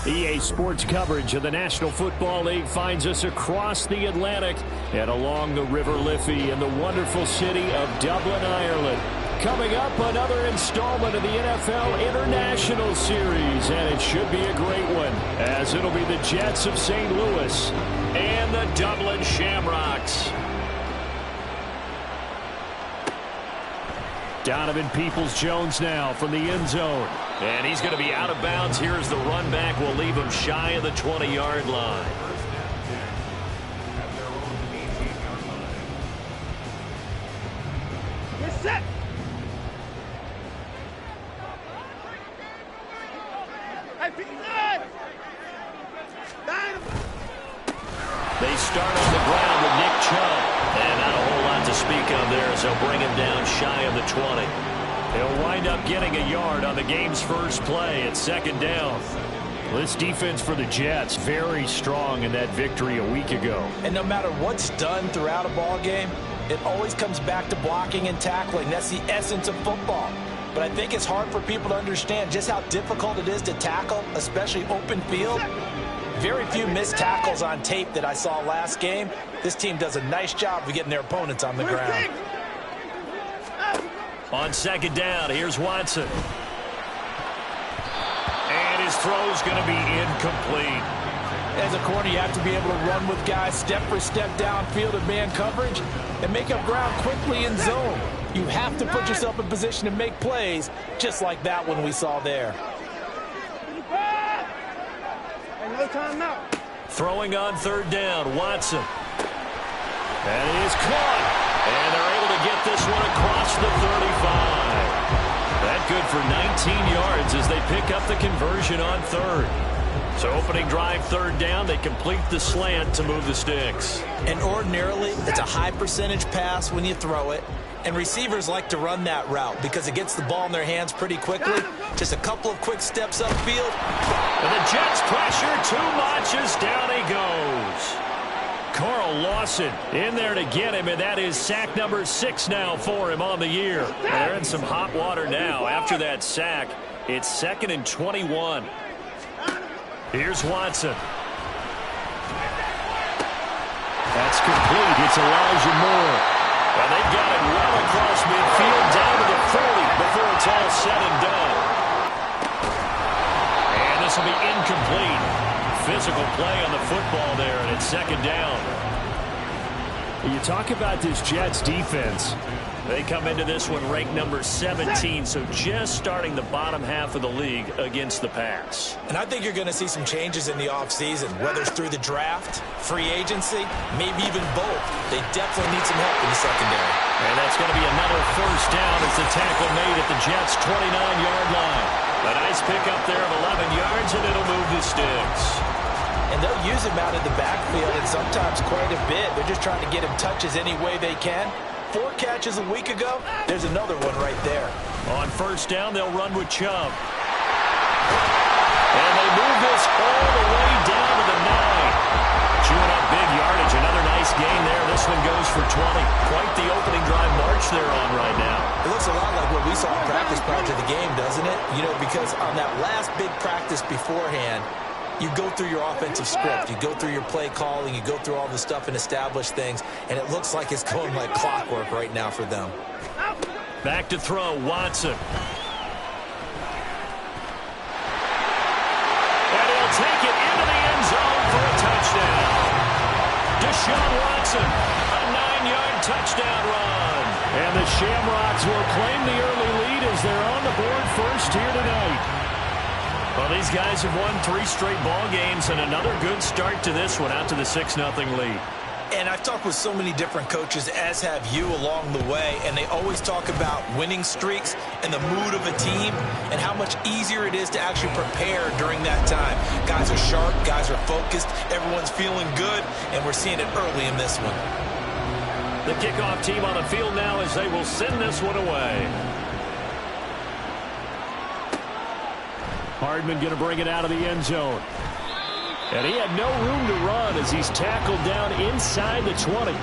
EA Sports coverage of the National Football League finds us across the Atlantic and along the River Liffey in the wonderful city of Dublin, Ireland. Coming up, another installment of the NFL International Series, and it should be a great one, as it'll be the Jets of St. Louis and the Dublin Shamrocks. Donovan Peoples-Jones now from the end zone. And he's going to be out of bounds. Here's the run back. Will leave him shy of the 20-yard line. Get set. They start on the ground with Nick Chubb. And not a whole lot to speak of there as they'll bring him down shy of the 20. He'll wind up getting a yard on the game's first play at second down. This defense for the Jets, very strong in that victory a week ago. And no matter what's done throughout a ball game, it always comes back to blocking and tackling. That's the essence of football. But I think it's hard for people to understand just how difficult it is to tackle, especially open field. Very few missed tackles on tape that I saw last game. This team does a nice job of getting their opponents on the ground. On second down, here's Watson. And his throw's going to be incomplete. As a corner, you have to be able to run with guys step for step downfield in man coverage and make up ground quickly in zone. You have to put yourself in position to make plays, just like that one we saw there. No timeout. Throwing on third down, Watson. And it is caught. And they're able to get this one across the 35. That good for 19 yards as they pick up the conversion on third. So opening drive third down, they complete the slant to move the sticks. And ordinarily, it's a high percentage pass when you throw it. And receivers like to run that route because it gets the ball in their hands pretty quickly. Just a couple of quick steps upfield. And the Jets pressure too much as down he goes. Carl Lawson in there to get him, and that is sack number 6 now for him on the year. They're in some hot water now. After that sack, it's 2nd and 21. Here's Watson. That's complete. It's Elijah Moore. And they've got it well across midfield down to the 40 before it's all said and done. And this will be incomplete. Physical play on the football there, and it's second down. You talk about this Jets defense. They come into this one ranked number 17, so just starting the bottom half of the league against the pass. And I think you're going to see some changes in the offseason, whether it's through the draft, free agency, maybe even both. They definitely need some help in the secondary. And that's going to be another first down as the tackle made at the Jets' 29-yard line. A nice pickup there of 11 yards, and it'll move the sticks. And they'll use him out of the backfield, and sometimes quite a bit. They're just trying to get him touches any way they can. 4 catches a week ago, there's another one right there. On first down, they'll run with Chubb. And they move this all the way down to the 9. Chewing up big yardage. Another nice gain there. This one goes for 20. Quite the opening drive march they're on right now. It looks a lot like what we saw in practice prior to the game, doesn't it? You know, because on that last big practice beforehand, you go through your offensive script. You go through your play calling. You go through all the stuff and establish things. And it looks like it's going like clockwork right now for them. Back to throw, Watson. And he'll take it into the end zone for a touchdown. Deshaun Watson, a 9-yard touchdown run. And the Shamrocks will claim the early lead as they're on the board first here tonight. Well, these guys have won 3 straight ball games, and another good start to this one, out to the 6-0 lead. And I've talked with so many different coaches, as have you along the way, and they always talk about winning streaks and the mood of a team and how much easier it is to actually prepare during that time. Guys are sharp, guys are focused, everyone's feeling good, and we're seeing it early in this one. The kickoff team on the field now as they will send this one away. Hardman going to bring it out of the end zone. And he had no room to run as he's tackled down inside the 20.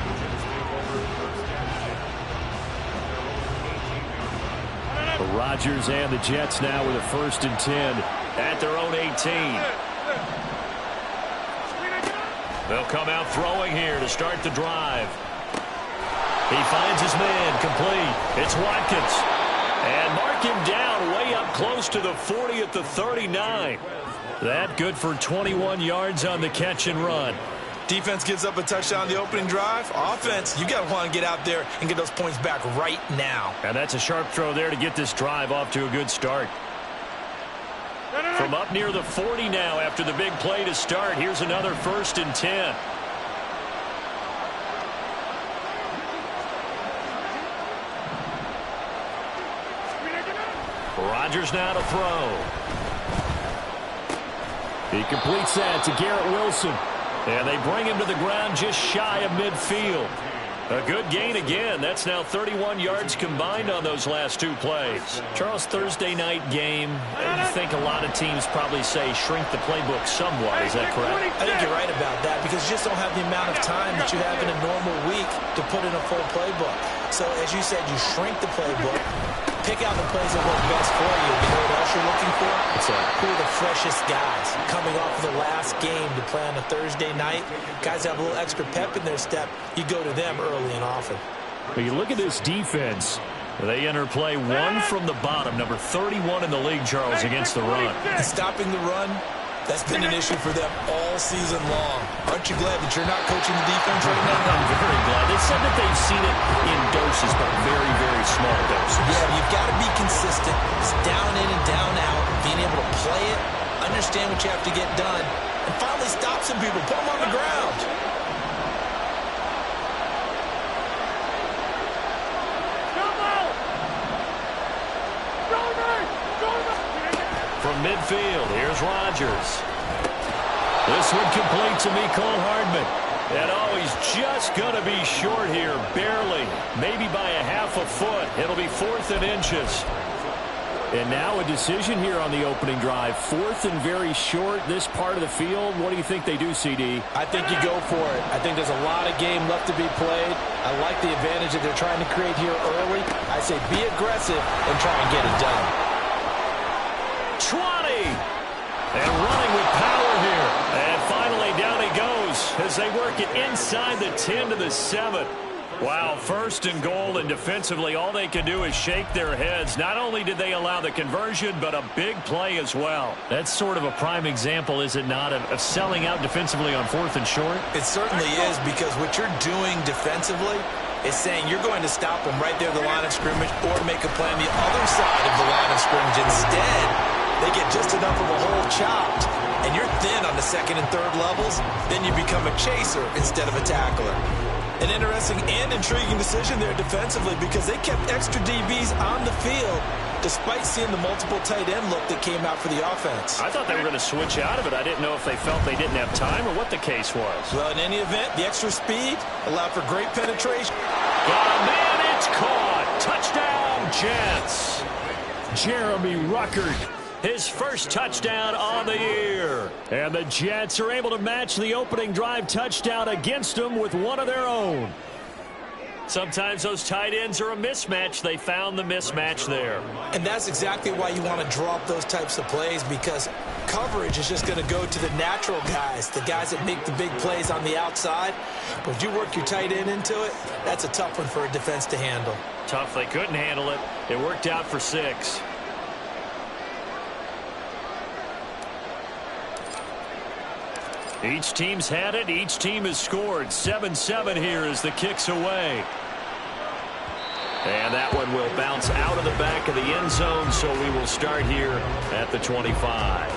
Rodgers and the Jets now with a 1st and 10 at their own 18. They'll come out throwing here to start the drive. He finds his man, complete. It's Watkins. And mark him down way up close to the 40 at the 39. That good for 21 yards on the catch and run. Defense gives up a touchdown on the opening drive. Offense, you got to want to get out there and get those points back right now. And that's a sharp throw there to get this drive off to a good start. From up near the 40 now after the big play to start. Here's another 1st and 10. Rodgers now to throw. He completes that to Garrett Wilson. And they bring him to the ground just shy of midfield. A good gain again. That's now 31 yards combined on those last 2 plays. Charles, Thursday night game, I think a lot of teams probably say shrink the playbook somewhat. Is that correct? I think you're right about that because you just don't have the amount of time that you have in a normal week to put in a full playbook. So, as you said, you shrink the playbook, pick out the plays that work best for you. You know what else you're looking for? Who are the freshest guys coming off of the last game to play on a Thursday night? Guys have a little extra pep in their step. You go to them early and often. But you look at this defense. They enter play 1 from the bottom, number 31 in the league, Charles, against the run. And stopping the run, that's been an issue for them all season long. Aren't you glad that you're not coaching the defense right now? I'm very glad. They said that they've seen it in doses, but very, very small doses. Yeah, you've got to be consistent. It's down in and down out, being able to play it, understand what you have to get done, and finally stop some people, put them on the ground. From midfield, here's Rodgers. This one complete to Mecole Hardman. And oh, he's just going to be short here, barely. Maybe by a half a foot. It'll be 4th and inches. And now a decision here on the opening drive. 4th and very short, this part of the field. What do you think they do, CD? I think you go for it. I think there's a lot of game left to be played. I like the advantage that they're trying to create here early. I say be aggressive and try and get it done. 20. And running with power here. And finally down he goes as they work it inside the 10 to the 7. Wow, 1st and goal, and defensively all they can do is shake their heads. Not only did they allow the conversion, but a big play as well. That's sort of a prime example, is it not, of selling out defensively on 4th and short? It certainly is, because what you're doing defensively is saying you're going to stop them right there at the line of scrimmage or make a play on the other side of the line of scrimmage. Instead, they get just enough of a hole chopped, and you're thin on the 2nd and 3rd levels. Then you become a chaser instead of a tackler. An interesting and intriguing decision there defensively because they kept extra DBs on the field despite seeing the multiple tight end look that came out for the offense. I thought they were going to switch out of it. I didn't know if they felt they didn't have time or what the case was. Well, in any event, the extra speed allowed for great penetration. Got a man, it's caught. Touchdown, Jets. Jeremy Ruckert. His first touchdown on the year. And the Jets are able to match the opening drive touchdown against them with one of their own. Sometimes those tight ends are a mismatch. They found the mismatch there. And that's exactly why you want to draw up those types of plays, because coverage is just going to go to the natural guys, the guys that make the big plays on the outside. But if you work your tight end into it, that's a tough one for a defense to handle. Tough. They couldn't handle it. It worked out for 6. Each team's had it. Each team has scored. 7-7 here as the kick's away. And that one will bounce out of the back of the end zone, so we will start here at the 25.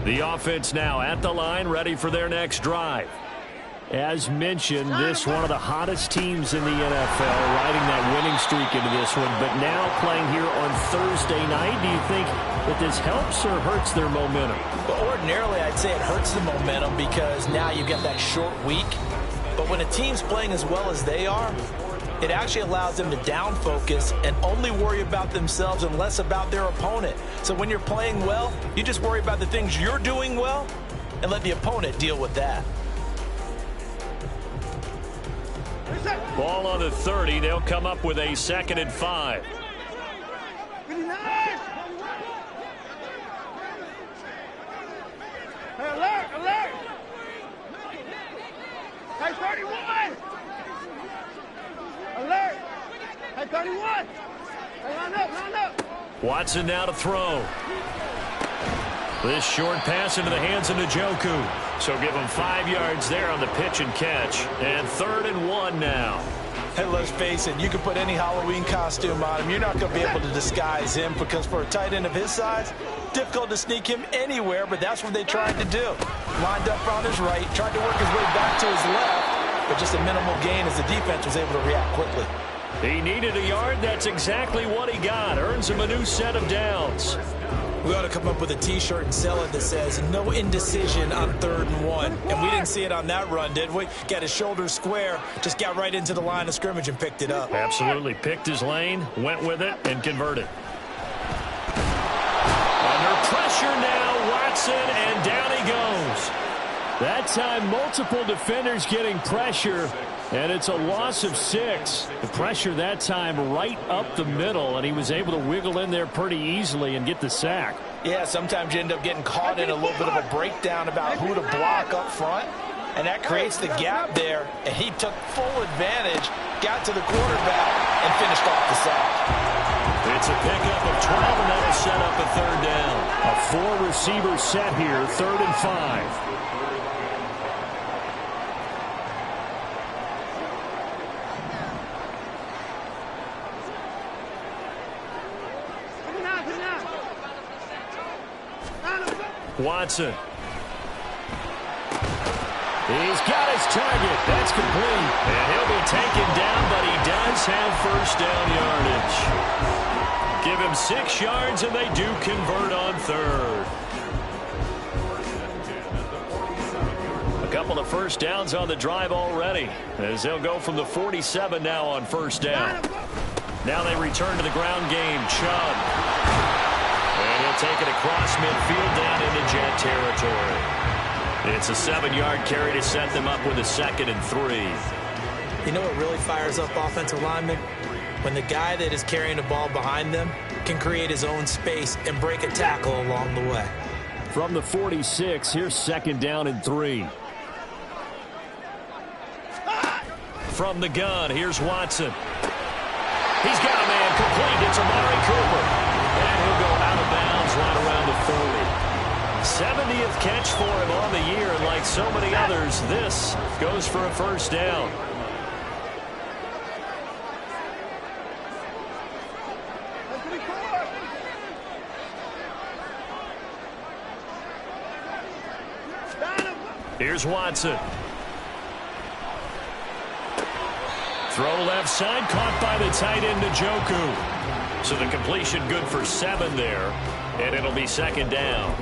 The offense now at the line, ready for their next drive. As mentioned, this one of the hottest teams in the NFL, riding that winning streak into this one, but now playing here on Thursday night. Do you think that this helps or hurts their momentum? Well, ordinarily, I'd say it hurts the momentum because now you get that short week. But when a team's playing as well as they are, it actually allows them to down focus and only worry about themselves and less about their opponent. So when you're playing well, you just worry about the things you're doing well and let the opponent deal with that. Ball on the 30. They'll come up with a 2nd and 5. Hey, alert, alert! Hey, 31! Alert! Hey, 31! Hey, line up! Watson now to throw. This short pass into the hands of Njoku. So give him 5 yards there on the pitch and catch. And 3rd and 1 now. Hey, let's face it, you can put any Halloween costume on him. You're not going to be able to disguise him because for a tight end of his size, difficult to sneak him anywhere, but that's what they tried to do. Lined up on his right, tried to work his way back to his left, but just a minimal gain as the defense was able to react quickly. He needed a yard. That's exactly what he got. Earns him a new set of downs. We ought to come up with a T-shirt and sell it that says, no indecision on 3rd and 1. And we didn't see it on that run, did we? Got his shoulders square, just got right into the line of scrimmage and picked it up. Absolutely. Picked his lane, went with it, and converted. Under pressure now, Watson, and down he goes. That time, multiple defenders getting pressure, and it's a loss of 6. The pressure that time right up the middle, and he was able to wiggle in there pretty easily and get the sack. Yeah, sometimes you end up getting caught in a little bit of a breakdown about who to block up front, and that creates the gap there, and he took full advantage, got to the quarterback, and finished off the sack. It's a pickup of 12, and that'll set up a 3rd down. A 4-receiver set here, 3rd and 5. Watson. He's got his target. That's complete. And he'll be taken down, but he does have 1st down yardage. Give him 6 yards, and they do convert on 3rd. A couple of 1st downs on the drive already, as they'll go from the 47 now on 1st down. Now they return to the ground game. Chubb. And he'll take it across midfield down into Jet territory. It's a 7-yard carry to set them up with a 2nd and 3. You know what really fires up offensive linemen? When the guy that is carrying the ball behind them can create his own space and break a tackle along the way. From the 46, here's 2nd down and 3. From the gun, here's Watson. He's got a man complete. It's Amari Cooper. And he'll go out of bounds right around the 40. 70th catch for him on the year, and like so many others, this goes for a 1st down. Here's Watson. Throw left side, caught by the tight end Njoku. So the completion good for 7 there, and it'll be 2nd down.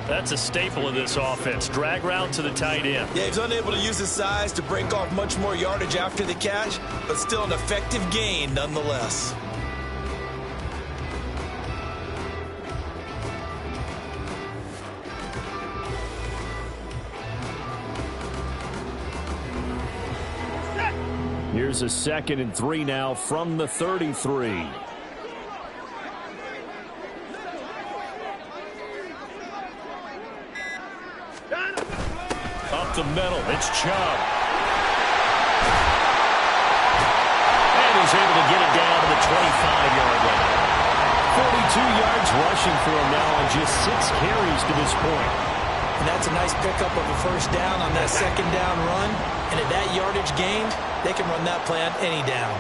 That's a staple of this offense. Drag route to the tight end. Yeah, he's unable to use his size to break off much more yardage after the catch, but still an effective gain nonetheless. Here's a 2nd and 3 now from the 33. Up the middle, it's Chubb. And he's able to get it down to the 25-yard line. 42 yards rushing for him now on just 6 carries to this point. And that's a nice pickup of a 1st down on that 2nd down run. And at that yardage gain, they can run that play on any down.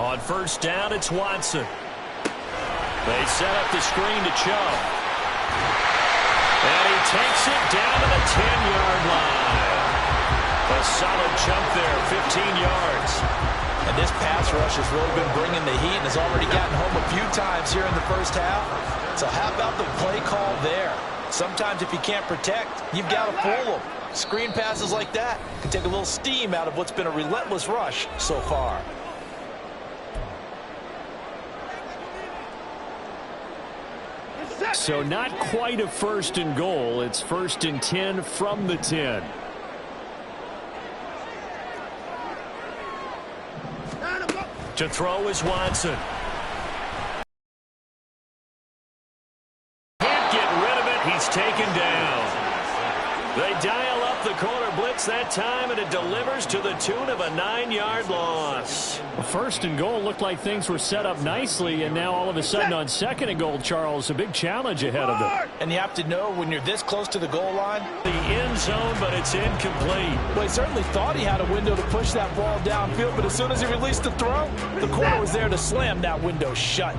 On 1st down, it's Watson. They set up the screen to Chubb. And he takes it down to the 10-yard line. A solid jump there, 15 yards. And this pass rush has really been bringing the heat and has already gotten home a few times here in the 1st half. So how about the play call there? Sometimes if you can't protect, you've got to fool them. Screen passes like that can take a little steam out of what's been a relentless rush so far. So not quite a 1st and goal. It's 1st and 10 from the 10. To throw is Watson. Can't get rid of it. He's taken down. They dial up the corner blitz that time, and it delivers to the tune of a 9-yard loss. First and goal looked like things were set up nicely, and now all of a sudden on second and goal, Charles, a big challenge ahead of them. And you have to know when you're this close to the goal line. The end zone, but it's incomplete. Well, he certainly thought he had a window to push that ball downfield, but as soon as he released the throw, the corner was there to slam that window shut.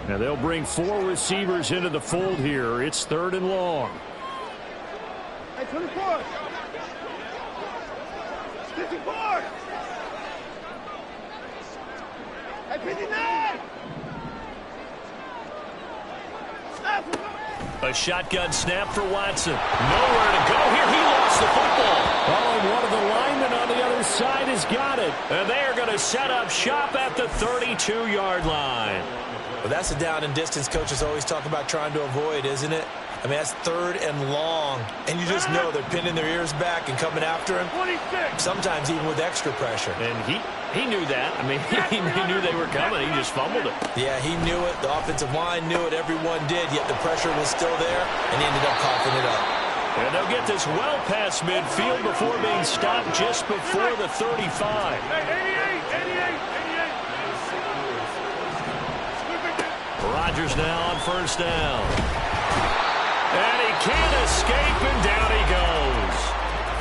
Now they'll bring 4 receivers into the fold here. It's 3rd and long. Hey, 24. 54. Hey, 59. A shotgun snap for Watson. Nowhere to go here. He lost the football. Oh, and one of the linemen on the other side has got it. And they are going to set up shop at the 32-yard line. Well, that's a down and distance coaches always talk about trying to avoid, isn't it? I mean, that's 3rd and long. And you just know they're pinning their ears back and coming after him. 26. Sometimes even with extra pressure. And he knew that. I mean, he knew they were coming. He just fumbled it. Yeah, he knew it. The offensive line knew it. Everyone did. Yet the pressure was still there, and he ended up coughing it up. And they'll get this well past midfield before being stopped just before the 35. Hey, 88. Rodgers now on 1st down. And he can't escape, and down he goes.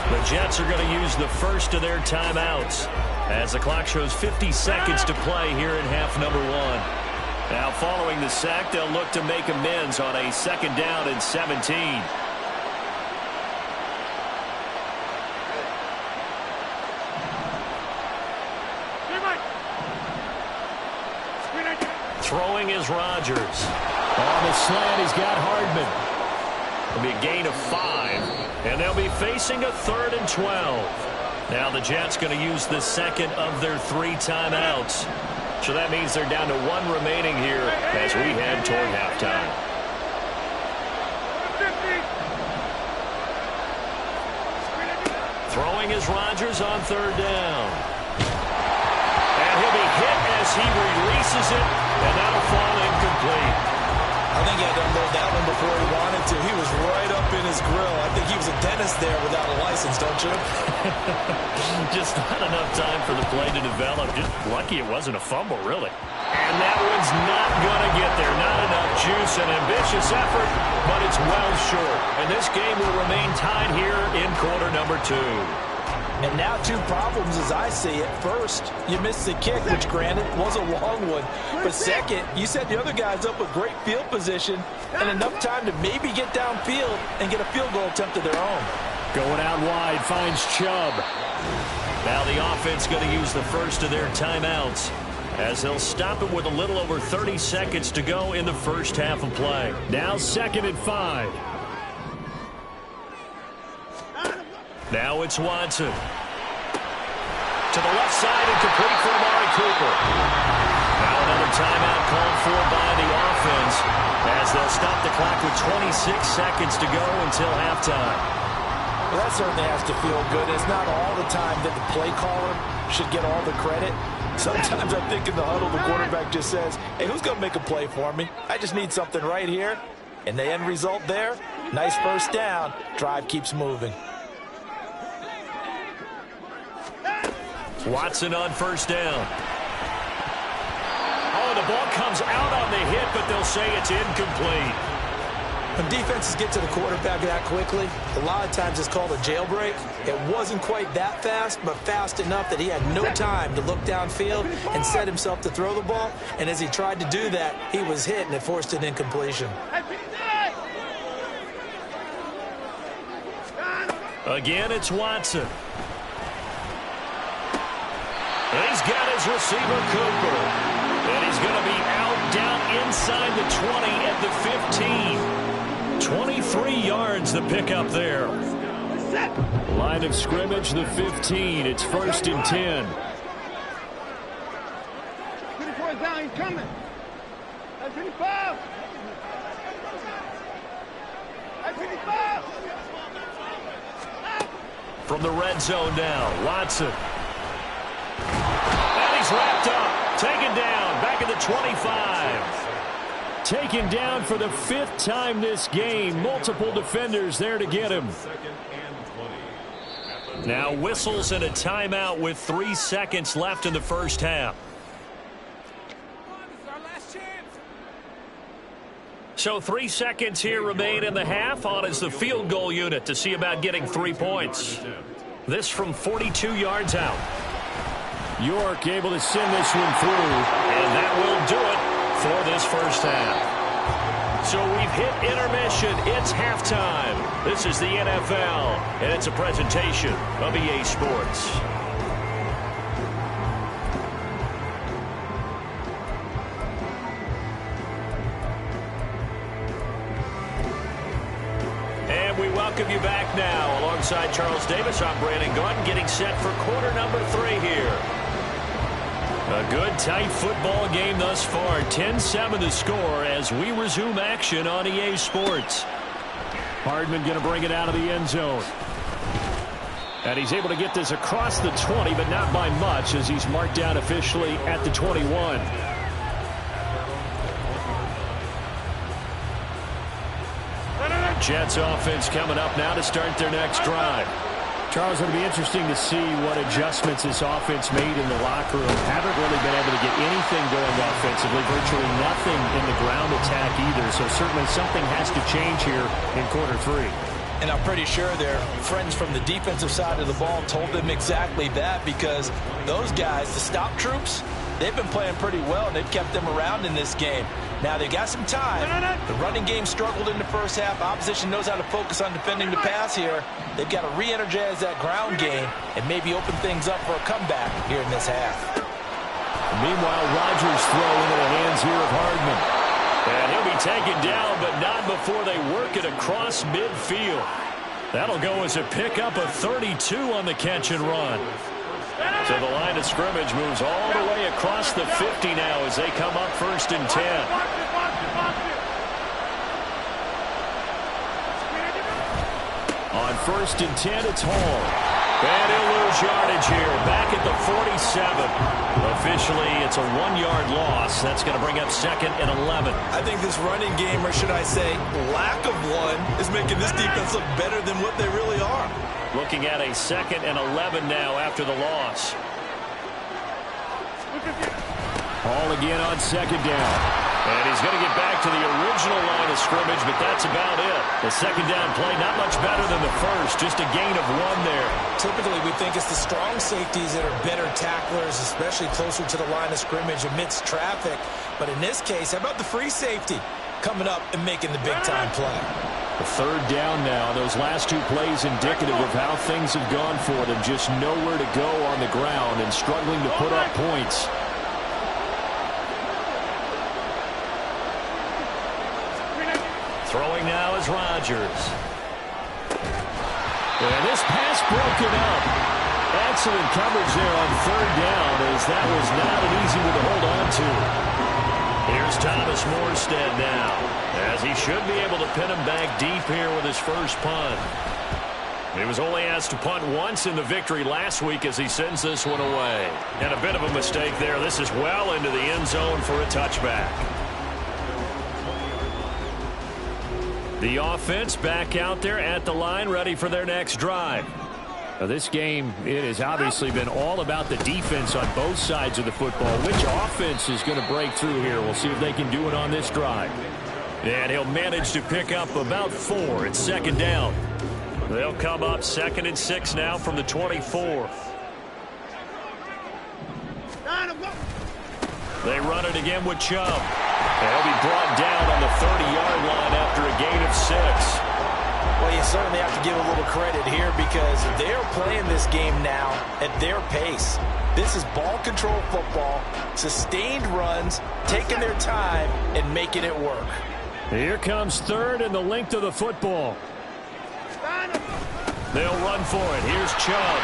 The Jets are going to use the first of their timeouts as the clock shows 50 seconds to play here in half number 1. Now, following the sack, they'll look to make amends on a 2nd down and 17. Throwing is Rodgers. On the slant, he's got Hardman. It'll be a gain of 5. And they'll be facing a 3rd and 12. Now the Jets going to use the second of their 3 timeouts. So that means they're down to 1 remaining here as we head toward halftime. Throwing is Rodgers on 3rd down. And he'll be hit as he releases it, and that'll fall incomplete. I think he had to unload that one before he wanted to. He was right up in his grill. I think he was a dentist there without a license, don't you? Just not enough time for the play to develop. Just lucky it wasn't a fumble, really. And that one's not going to get there. Not enough juice. An ambitious effort, but it's well short. And this game will remain tied here in quarter number 2. And now 2 problems as I see it. First, you missed the kick, which granted was a long one. But second, you set the other guys up with great field position and enough time to maybe get downfield and get a field goal attempt of their own. Going out wide, finds Chubb. Now the offense going to use the first of their timeouts as they'll stop it with a little over 30 seconds to go in the first half of play. Now 2nd and 5. Now it's Watson. To the left side and complete for Amari Cooper. Now another timeout called for by the offense as they'll stop the clock with 26 seconds to go until halftime. Well, that certainly has to feel good. It's not all the time that the play caller should get all the credit. Sometimes I think in the huddle the quarterback just says, hey, who's going to make a play for me? I just need something right here. And the end result there, nice 1st down. Drive keeps moving. Watson on 1st down. Oh, the ball comes out on the hit, but they'll say it's incomplete. When defenses get to the quarterback that quickly, a lot of times it's called a jailbreak. It wasn't quite that fast, but fast enough that he had no time to look downfield and set himself to throw the ball. And as he tried to do that, he was hit, and it forced an incompletion. Again, it's Watson. And he's got his receiver, Cooper. And he's going to be out down inside the 20 at the 15. 23 yards the pickup there. Line of scrimmage, the 15. It's 1st and 10. 24 is down. He's coming. 25. 25. From the red zone now, Watson. And he's wrapped up. Taken down, back at the 25. Taken down for the 5th time this game. Multiple defenders there to get him. Now whistles and a timeout with 3 seconds left in the first half. So 3 seconds here remain in the half. On is the field goal unit to see about getting 3 points. This from 42 yards out. York able to send this one through. And that will do it for this first half. So we've hit intermission. It's halftime. This is the NFL, and it's a presentation of EA Sports. And we welcome you back now. Alongside Charles Davis, I'm Brandon Gaudin, getting set for quarter number 3 here. A good, tight football game thus far. 10-7 the score as we resume action on EA Sports. Hardman going to bring it out of the end zone. And he's able to get this across the 20, but not by much as he's marked down officially at the 21. Jets offense coming up now to start their next drive. Charles, it'll be interesting to see what adjustments this offense made in the locker room. Haven't really been able to get anything going offensively, virtually nothing in the ground attack either. So certainly something has to change here in quarter 3. And I'm pretty sure their friends from the defensive side of the ball told them exactly that, because those guys, the stop troops, they've been playing pretty well, and they've kept them around in this game. Now, they got some time. The running game struggled in the first half. Opposition knows how to focus on defending the pass here. They've got to re-energize that ground game and maybe open things up for a comeback here in this half. Meanwhile, Rodgers throw into the hands here of Hardman. And he'll be taken down, but not before they work it across midfield. That'll go as a pickup of 32 on the catch and run. So the line of scrimmage moves all the way across the 50 now as they come up 1st and 10. On 1st and 10, it's Hall. And he'll lose yardage here, back at the 47. Officially, it's a 1-yard loss. That's going to bring up 2nd and 11. I think this running game, or should I say lack of one, is making this defense look better than what they really are. Looking at a 2nd and 11 now after the loss. Hall again on 2nd down. And he's going to get back to the original line of scrimmage, but that's about it. The 2nd down play, not much better than the first, just a gain of 1 there. Typically, we think it's the strong safeties that are better tacklers, especially closer to the line of scrimmage amidst traffic. But in this case, how about the free safety coming up and making the big-time play? The 3rd down now. Those last 2 plays indicative of how things have gone for them. Just nowhere to go on the ground and struggling to put up points. Throwing now is Rodgers. And this pass broken up. Excellent coverage there on 3rd down, as that was not an easy one to hold on to. Here's Thomas Morstead now, as he should be able to pin him back deep here with his first punt. He was only asked to punt once in the victory last week as he sends this one away. And a bit of a mistake there. This is well into the end zone for a touchback. The offense back out there at the line, ready for their next drive. Now this game, it has obviously been all about the defense on both sides of the football. Which offense is going to break through here? We'll see if they can do it on this drive. And he'll manage to pick up about 4. It's 2nd down. They'll come up 2nd and 6 now from the 24. They run it again with Chubb. And he'll be brought down on the 30-yard line after a gain of 6. Well, you certainly have to give a little credit here because they're playing this game now at their pace. This is ball control football, sustained runs, taking their time and making it work. Here comes 3rd and the length of the football. They'll run for it. Here's Chubb.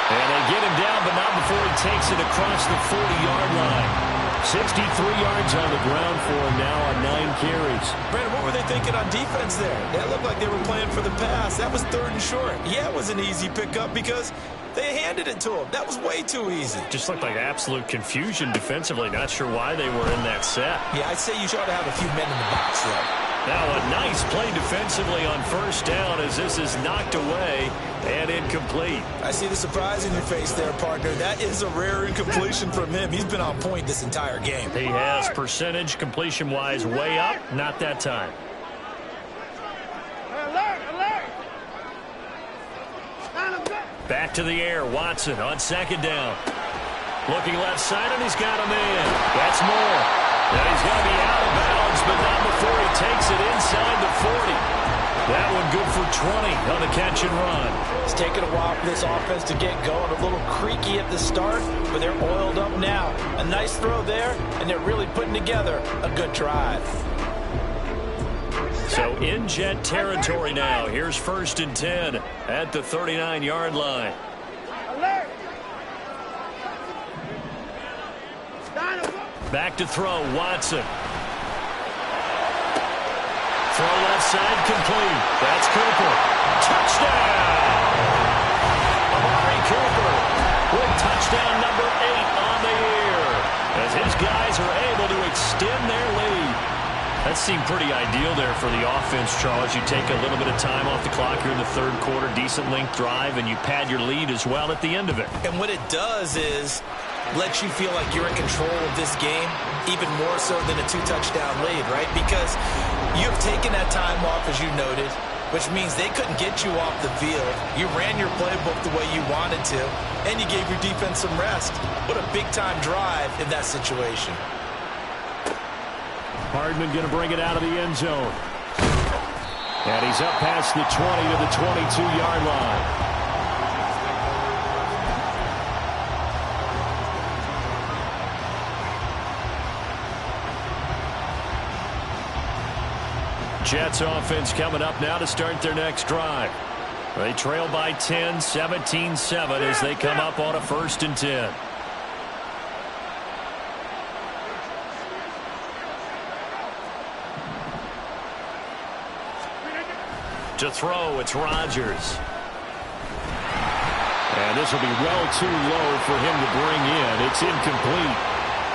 And they get him down, but not before he takes it across the 40-yard line. 63 yards on the ground for him now on 9 carries. Brandon, what were they thinking on defense there? That looked like they were playing for the pass. That was 3rd and short. Yeah, it was an easy pickup because They handed it to him. That was way too easy. Just looked like absolute confusion defensively. Not sure why they were in that set. Yeah, I'd say you ought to have a few men in the box, though. Now a nice play defensively on first down as this is knocked away and incomplete. I see the surprise in your face there, partner. That is a rare incompletion from him. He's been on point this entire game. He has percentage completion-wise way up. Not that time. Alert, alert. Back to the air. Watson on second down. Looking left side, and he's got a man. That's more. Now he's going to be out of bounds, but not before he takes it inside the 40. That one good for 20 on the catch and run. It's taken a while for this offense to get going. A little creaky at the start, but they're oiled up now. A nice throw there, and they're really putting together a good drive. So in Jet territory now. Here's 1st and 10 at the 39-yard line. Alert. Back to throw, Watson. Throw left side, complete. That's Cooper. Touchdown! Amari Cooper with touchdown number 8 on the year as his guys are able to extend their lead. That seemed pretty ideal there for the offense, Charles. You take a little bit of time off the clock here in the third quarter, decent length drive, and you pad your lead as well at the end of it. And what it does is lets you feel like you're in control of this game, even more so than a 2-touchdown lead, right? Because you've taken that time off, as you noted, which means they couldn't get you off the field. You ran your playbook the way you wanted to, and you gave your defense some rest. What a big-time drive in that situation. Hardman going to bring it out of the end zone. And he's up past the 20 to the 22-yard line. Jets offense coming up now to start their next drive. They trail by 10, 17-7 as they come up on a 1st and 10. To throw, it's Rodgers. And this will be well too low for him to bring in. It's incomplete.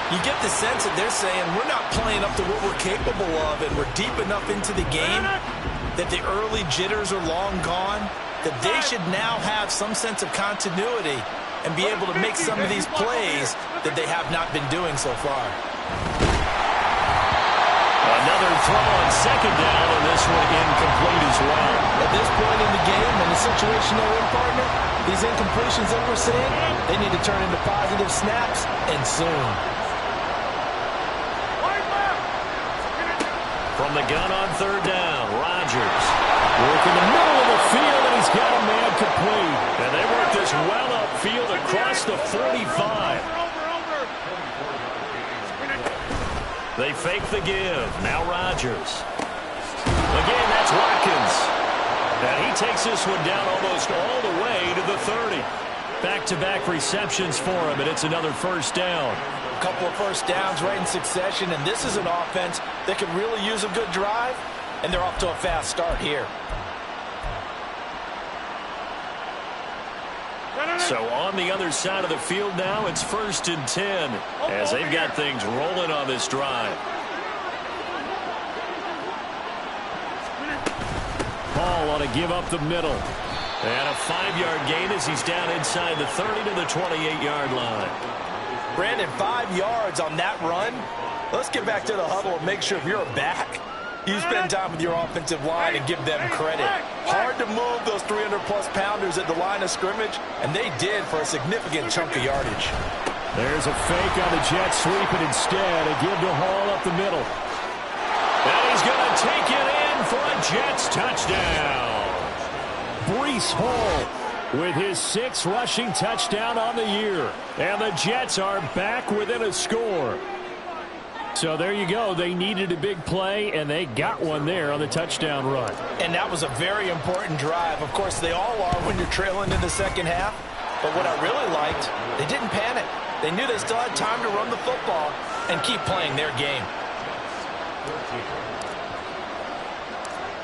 You get the sense that they're saying we're not playing up to what we're capable of, and we're deep enough into the game that the early jitters are long gone, that they should now have some sense of continuity and be able to make some of these plays that they have not been doing so far. Another throw on second down, and this one incomplete as well. At this point in the game, and the situation they're in, partner, these incompletions that we're seeing, they need to turn into positive snaps, and soon. From the gun on third down, Rodgers working the middle of the field, and he's got a man complete. And they work this well upfield across the 45. They fake the give. Now Rodgers. Again, that's Watkins. And he takes this one down almost all the way to the 30. Back-to-back receptions for him, and it's another 1st down. A couple of 1st downs right in succession, and this is an offense that could really use a good drive, and they're off to a fast start here. So on the other side of the field now, it's 1st and 10 as they've got things rolling on this drive. Paul ought to give up the middle. And a 5-yard gain as he's down inside the 30 to the 28-yard line. Brandon, 5 yards on that run. Let's get back to the huddle and make sure if you're back, you spend time with your offensive line and give them credit. Hard to move those 300-plus pounders at the line of scrimmage, and they did for a significant chunk of yardage. There's a fake on the Jets sweep, and instead a give to Hall up the middle. And he's going to take it in for a Jets touchdown. Breece Hall with his 6th rushing touchdown on the year. And the Jets are back within a score. So there you go. They needed a big play, and they got one there on the touchdown run. And that was a very important drive. Of course, they all are when you're trailing in the second half. But what I really liked, they didn't panic. They knew they still had time to run the football and keep playing their game.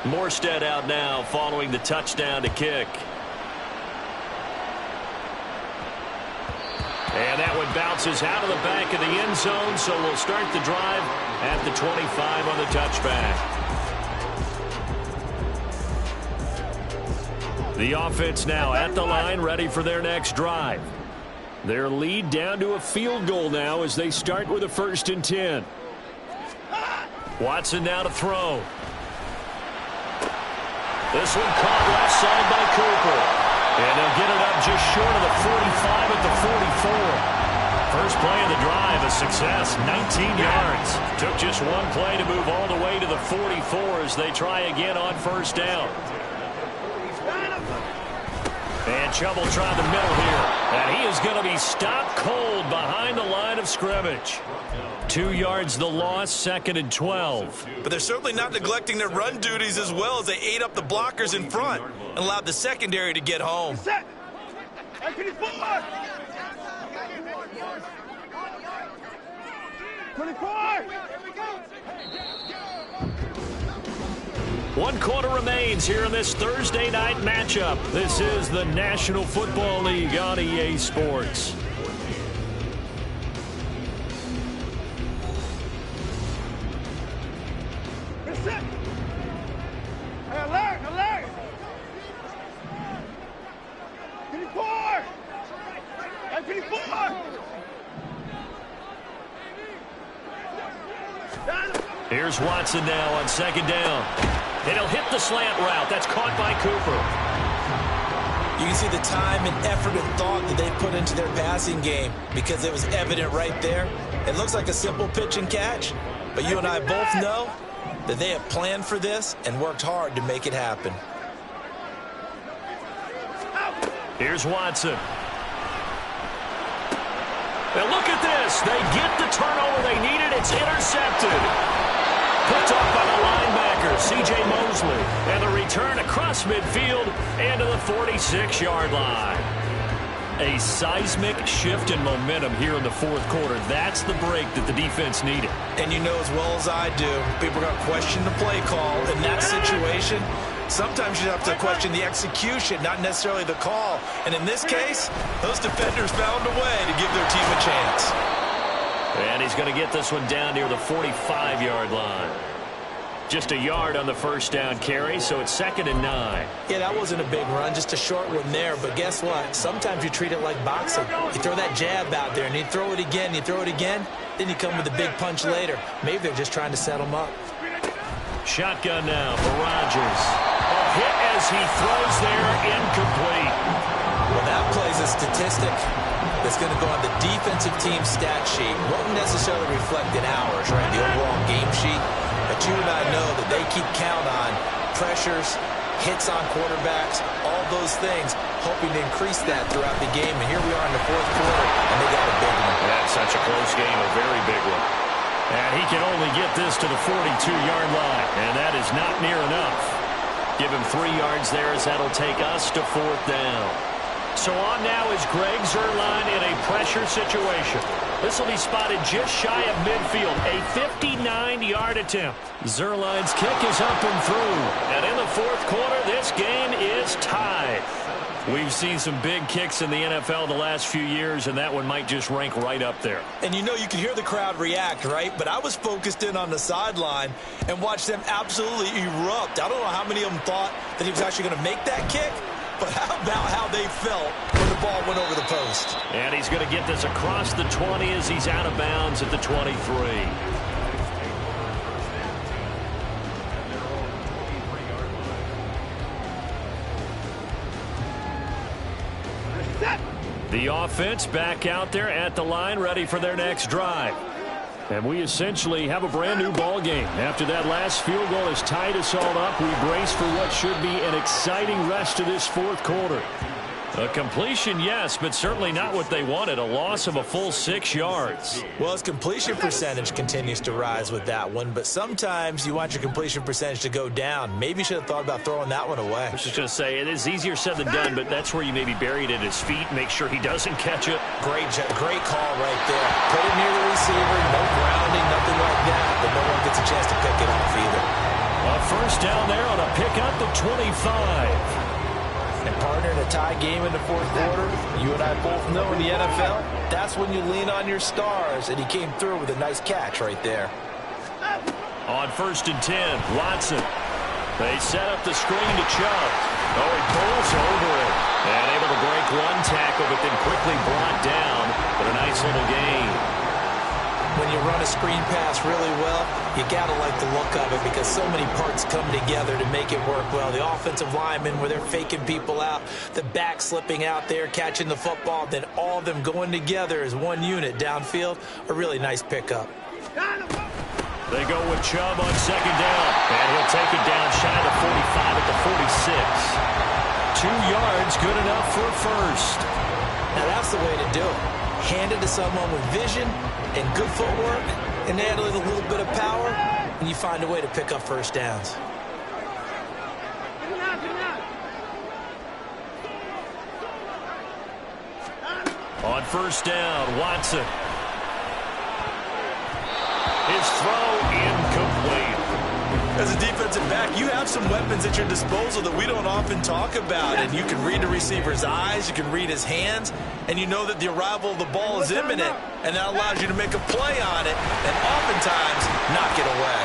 Morstead out now following the touchdown to kick. it bounces out of the back of the end zone, so we'll start the drive at the 25 on the touchback. The offense now at the line, ready for their next drive. Their lead down to a field goal now as they start with a 1st and 10. Watson now to throw. This one caught left side by Cooper. And they'll get it up just short of the 45 at the 44. First play of the drive, a success, 19 yards. Took just one play to move all the way to the 44 as they try again on 1st down. And Chubb will try the middle here. And he is going to be stopped cold behind the line of scrimmage. 2 yards the loss, 2nd and 12. But they're certainly not neglecting their run duties as well as they ate up the blockers in front and allowed the secondary to get home. Set. 24. 1 quarter remains here in this Thursday night matchup. This is the National Football League on EA Sports. Set. Alert, alert. 24. 24. Here's Watson now on 2nd down. And he'll hit the slant route. That's caught by Cooper. You can see the time and effort and thought that they put into their passing game because it was evident right there. It looks like a simple pitch and catch, but you and I both know that they have planned for this and worked hard to make it happen. Here's Watson. Now look at this. They get the turnover they needed. It's intercepted. Picked up by the linebacker, C.J. Mosley. And the return across midfield and to the 46-yard line. A seismic shift in momentum here in the 4th quarter. That's the break that the defense needed. And you know as well as I do, people are going to question the play call in that situation. Sometimes you have to question the execution, not necessarily the call. And in this case, those defenders found a way to give their team a chance. And he's going to get this one down near the 45-yard line. Just a yard on the 1st down carry, so it's 2nd and 9. Yeah, that wasn't a big run, just a short one there. But guess what? Sometimes you treat it like boxing. You throw that jab out there, and you throw it again, then you come with a big punch later. Maybe they're just trying to set them up. Shotgun now for Rodgers. A hit as he throws there, incomplete. Well, that plays a statistic that's going to go on the defensive team stat sheet. Won't necessarily reflect in ours, right, the overall game sheet. But you and I know that they keep count on pressures, hits on quarterbacks, all those things, hoping to increase that throughout the game. And here we are in the 4th quarter, and they got a big one. That's such a close game, a very big one. And he can only get this to the 42-yard line, and that is not near enough. Give him 3 yards there as that'll take us to 4th down. So on now is Greg Zuerlein in a pressure situation. This will be spotted just shy of midfield. A 59-yard attempt. Zuerlein's kick is up and through. And in the 4th quarter, this game is tied. We've seen some big kicks in the NFL the last few years, and that one might just rank right up there. And you know, you can hear the crowd react, right? But I was focused in on the sideline and watched them absolutely erupt. I don't know how many of them thought that he was actually going to make that kick, but how about how they felt when the ball went over the post? And he's going to get this across the 20 as he's out of bounds at the 23. The offense back out there at the line, ready for their next drive. And we essentially have a brand new ball game. After that last field goal has tied us all up, we brace for what should be an exciting rest of this 4th quarter. A completion, yes, but certainly not what they wanted. A loss of a full 6 yards. Well, his completion percentage continues to rise with that one, but sometimes you want your completion percentage to go down. Maybe you should have thought about throwing that one away. I was just going to say, it is easier said than done, but that's where you maybe bury it at his feet, make sure he doesn't catch it. Great call right there. Put it near the receiver, no grounding, nothing like that, but no one gets a chance to pick it off either. A 1st down there on a pick up the 25. And Partner, in a tie game in the fourth quarter, you and I both know in the NFL, that's when you lean on your stars, and he came through with a nice catch right there. On 1st and 10, Watson. They set up the screen to Chubb. Oh, he pulls over it. And able to break one tackle, but then quickly brought down. But a nice little gain. When you run a screen pass really well, you got to like the look of it because so many parts come together to make it work well. The offensive linemen, where they're faking people out, the back slipping out there, catching the football, then all of them going together as one unit downfield, a really nice pickup. They go with Chubb on 2nd down, and he'll take it down shy of the 45 at the 46. 2 yards, good enough for a first. Now that's the way to do it. Hand it to someone with vision and good footwork, and add a little bit of power, and you find a way to pick up first downs. On 1st down, Watson. His throw incomplete. As a defensive back, you have some weapons at your disposal that we don't often talk about. And you can read the receiver's eyes, you can read his hands, and you know that the arrival of the ball is imminent, and that allows you to make a play on it and oftentimes knock it away.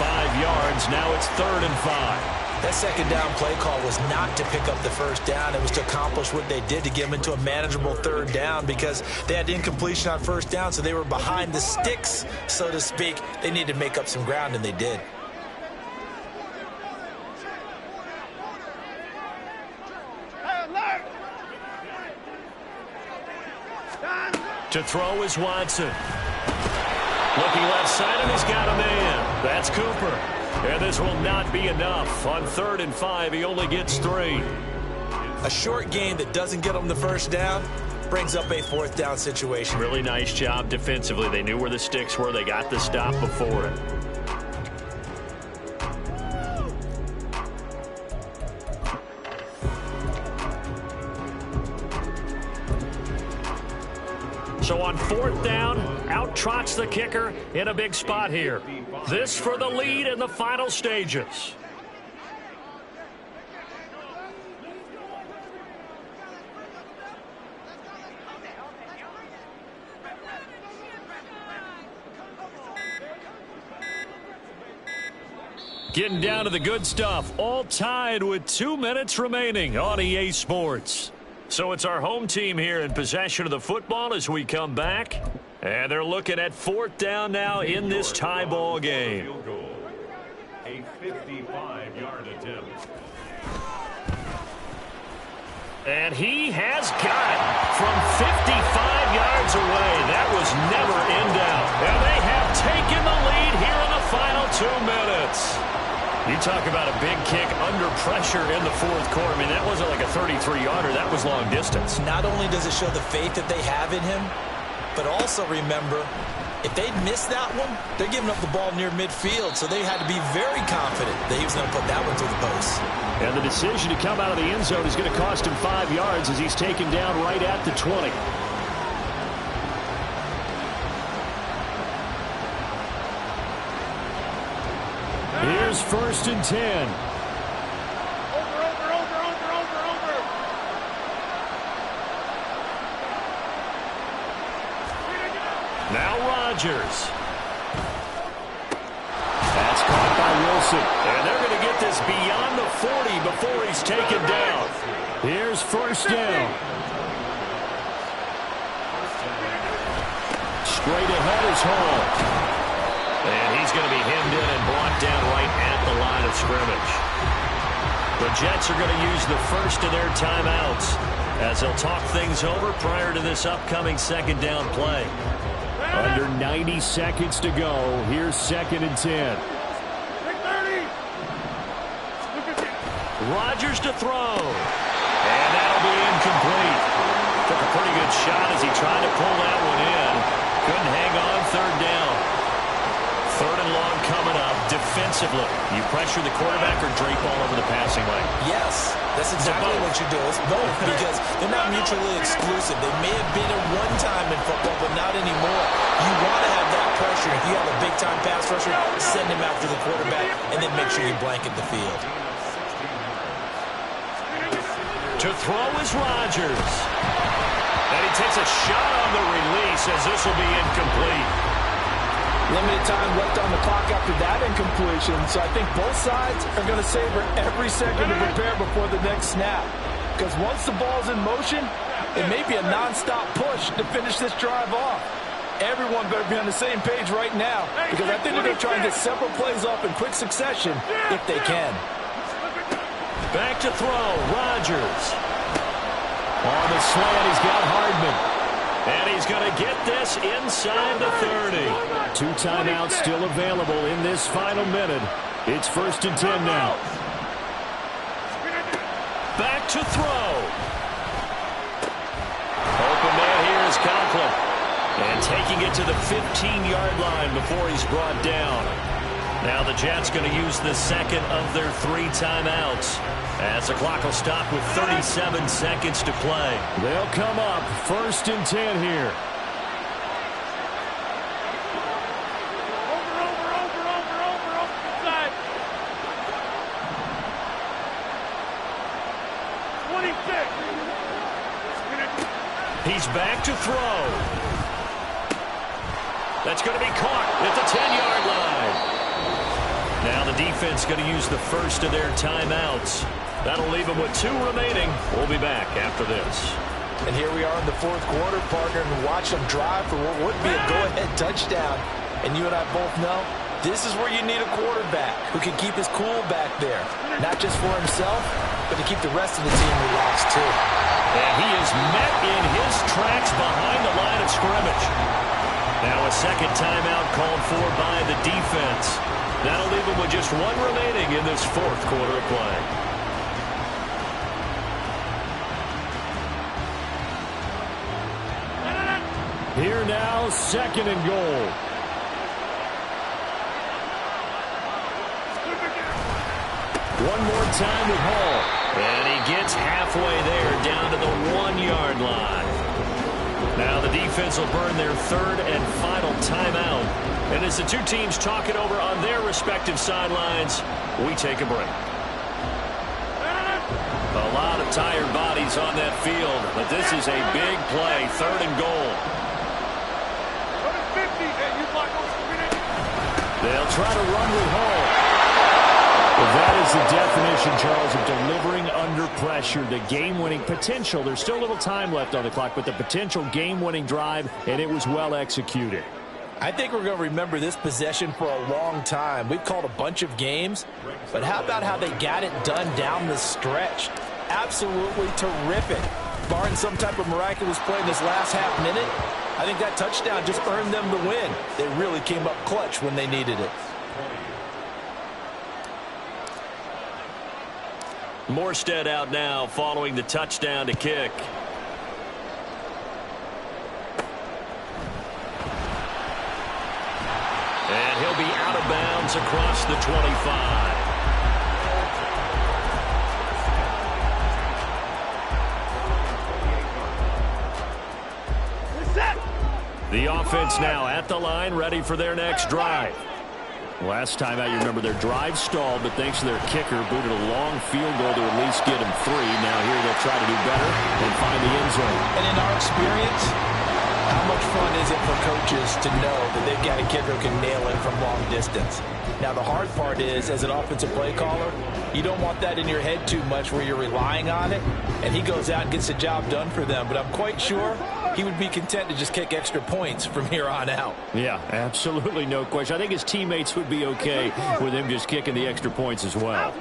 5 yards, now it's 3rd and 5. That 2nd down play call was not to pick up the first down. It was to accomplish what they did to get them into a manageable 3rd down because they had incompletion on 1st down, so they were behind the sticks, so to speak. They needed to make up some ground, and they did. To throw is Watson. Looking left side, and he's got a man. That's Cooper. And this will not be enough. On 3rd and 5, he only gets 3. A short game that doesn't get them the first down brings up a 4th down situation. Really nice job defensively. They knew where the sticks were. They got the stop before it. So on 4th down, out trots the kicker in a big spot here. This for the lead in the final stages. Getting down to the good stuff, all tied with 2 minutes remaining on EA Sports. So it's our home team here in possession of the football as we come back. And they're looking at 4th down now in this tie ball game. A 55-yard attempt. And he has got from 55 yards away. That was never in doubt. And they have taken the lead here in the final 2 minutes. You talk about a big kick under pressure in the 4th quarter. I mean, that wasn't like a 33-yarder. That was long distance. Not only does it show the faith that they have in him, but also remember, if they'd missed that one, they're giving up the ball near midfield, so they had to be very confident that he was going to put that one through the post. And the decision to come out of the end zone is going to cost him 5 yards as he's taken down right at the 20. Here's 1st and 10. Now Rodgers. That's caught by Wilson. And they're going to get this beyond the 40 before he's taken down. Here's 1st down. Straight ahead is Hall. And he's going to be hemmed in and brought down right at the line of scrimmage. The Jets are going to use the first of their timeouts as they'll talk things over prior to this upcoming 2nd down play. Under 90 seconds to go. Here's 2nd and 10. Rodgers to throw. And that'll be incomplete. Took a pretty good shot as he tried to pull that one in. Couldn't hang on 3rd down. 3rd and long coming up. Defensively, you pressure the quarterback or drape all over the passing lane? Yes, that's exactly what you do. It's both because they're not mutually exclusive. They may have been at one time in football, but not anymore. You want to have that pressure. If you have a big-time pass rusher, send him after the quarterback, and then make sure you blanket the field. To throw is Rodgers. And he takes a shot on the release as this will be incomplete. Limited time left on the clock after that incompletion, so I think both sides are going to savor every second to prepare before the next snap. Because once the ball's in motion, it may be a non-stop push to finish this drive off. Everyone better be on the same page right now, because I think they're going to try and get several plays off in quick succession if they can. Back to throw, Rodgers. On the slant, he's got Hardman. And he's going to get this inside the 30. 2 timeouts still available in this final minute. It's 1st and 10 now. Back to throw. Open man here is Conklin. And taking it to the 15-yard line before he's brought down. Now the Jets going to use the second of their 3 timeouts, as the clock will stop with 37 seconds to play. They'll come up 1st and 10 here. Inside. 26. He's back to throw. That's going to be caught at the 10-yard line. Now the defense going to use the first of their timeouts. That'll leave them with 2 remaining. We'll be back after this. And here we are in the 4th quarter, partner, and watch them drive for what would be a go-ahead touchdown. And you and I both know this is where you need a quarterback who can keep his cool back there. Not just for himself, but to keep the rest of the team relaxed too. And he is met in his tracks behind the line of scrimmage. Now a second timeout called for by the defense. That'll leave him with just 1 remaining in this 4th quarter of play. Here now, 2nd and goal. One more time with Hall. And he gets halfway there, down to the 1-yard line. Now the defense will burn their 3rd and final timeout. And as the 2 teams talk it over on their respective sidelines, we take a break. A lot of tired bodies on that field, but this is a big play, 3rd and goal. They'll try to run with Hall. Well, that is the definition, Charles, of delivering under pressure. The game-winning potential. There's still a little time left on the clock, but the potential game-winning drive, and it was well executed. I think we're going to remember this possession for a long time. We've called a bunch of games, but how about how they got it done down the stretch? Absolutely terrific. Barring some type of miraculous play in this last half minute, I think that touchdown just earned them the win. They really came up clutch when they needed it. Morstead out now following the touchdown to kick. And he'll be out of bounds across the 25. The offense now at the line, ready for their next drive. Last time out, you remember their drive stalled, but thanks to their kicker, booted a long field goal to at least get them 3. Now here they'll try to do better and find the end zone. And in our experience, how much fun is it for coaches to know that they've got a kicker who can nail it from long distance? Now, the hard part is, as an offensive play caller, you don't want that in your head too much where you're relying on it, and he goes out and gets the job done for them. But I'm quite sure he would be content to just kick extra points from here on out. Yeah, absolutely no question. I think his teammates would be okay with him just kicking the extra points as well.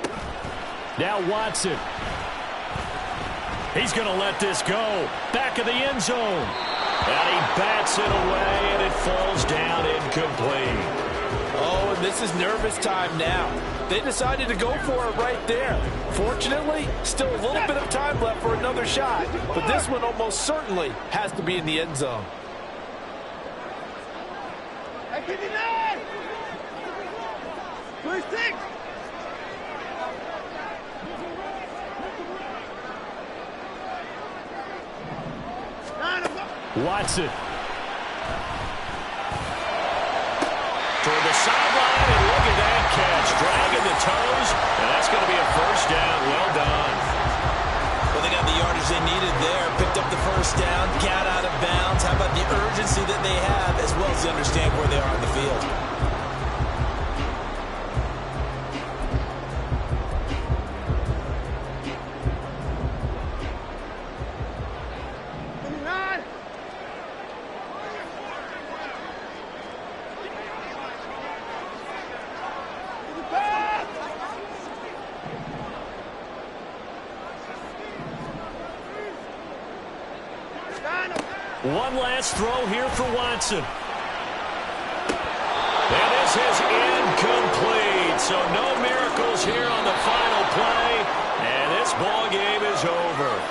Now Watson. He's going to let this go. Back of the end zone. And he bats it away, and it falls down incomplete. Oh, and this is nervous time now. They decided to go for it right there. Fortunately, still a little bit of time left for another shot, but this one almost certainly has to be in the end zone. Hey, 59! 26! Watson. Toward the sideline, and look at that catch. Dragging the toes, and that's going to be a first down. Well done. Well, they got the they needed there. Picked up the first down, got out of bounds. How about the urgency that they have, as well as they understand where they are on the field? One last throw here for Watson. And this is incomplete. So no miracles here on the final play. And this ball game is over.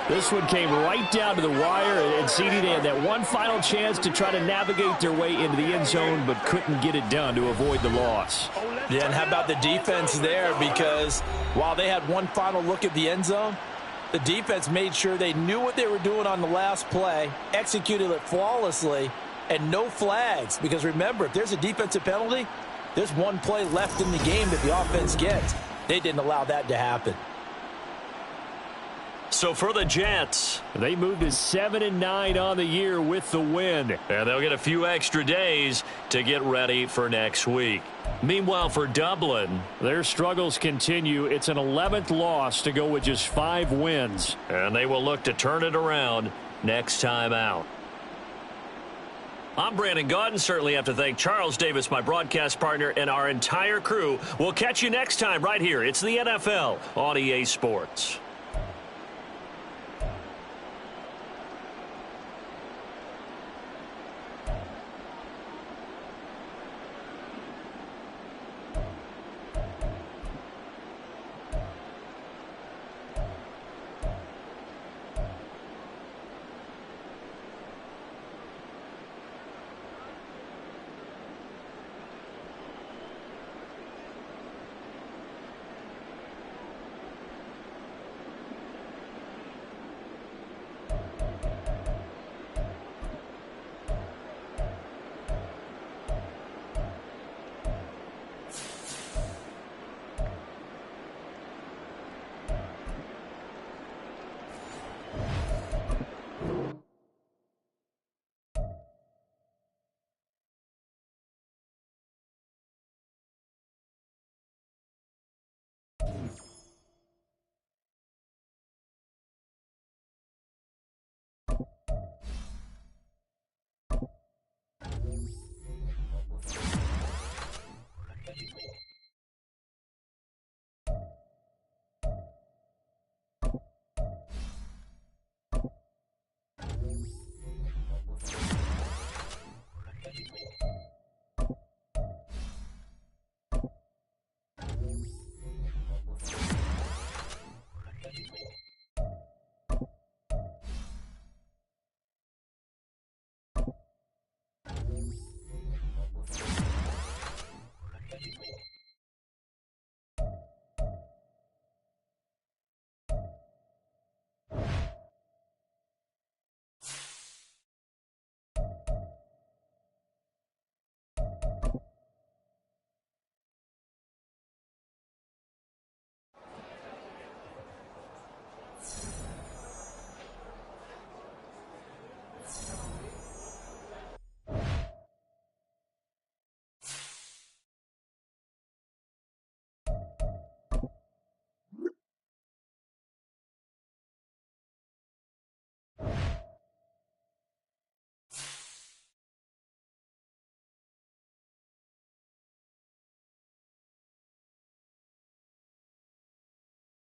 This one came right down to the wire. And CD, they had that one final chance to try to navigate their way into the end zone, but couldn't get it done to avoid the loss. Yeah, and how about the defense there? Because while they had one final look at the end zone, the defense made sure they knew what they were doing on the last play, executed it flawlessly, and no flags. Because remember, if there's a defensive penalty, there's one play left in the game that the offense gets. They didn't allow that to happen. So for the Jets, they moved to 7-9 on the year with the win. And they'll get a few extra days to get ready for next week. Meanwhile, for Dublin, their struggles continue. It's an 11th loss to go with just 5 wins. And they will look to turn it around next time out. I'm Brandon Gaudin. Certainly have to thank Charles Davis, my broadcast partner, and our entire crew. We'll catch you next time right here. It's the NFL on EA Sports.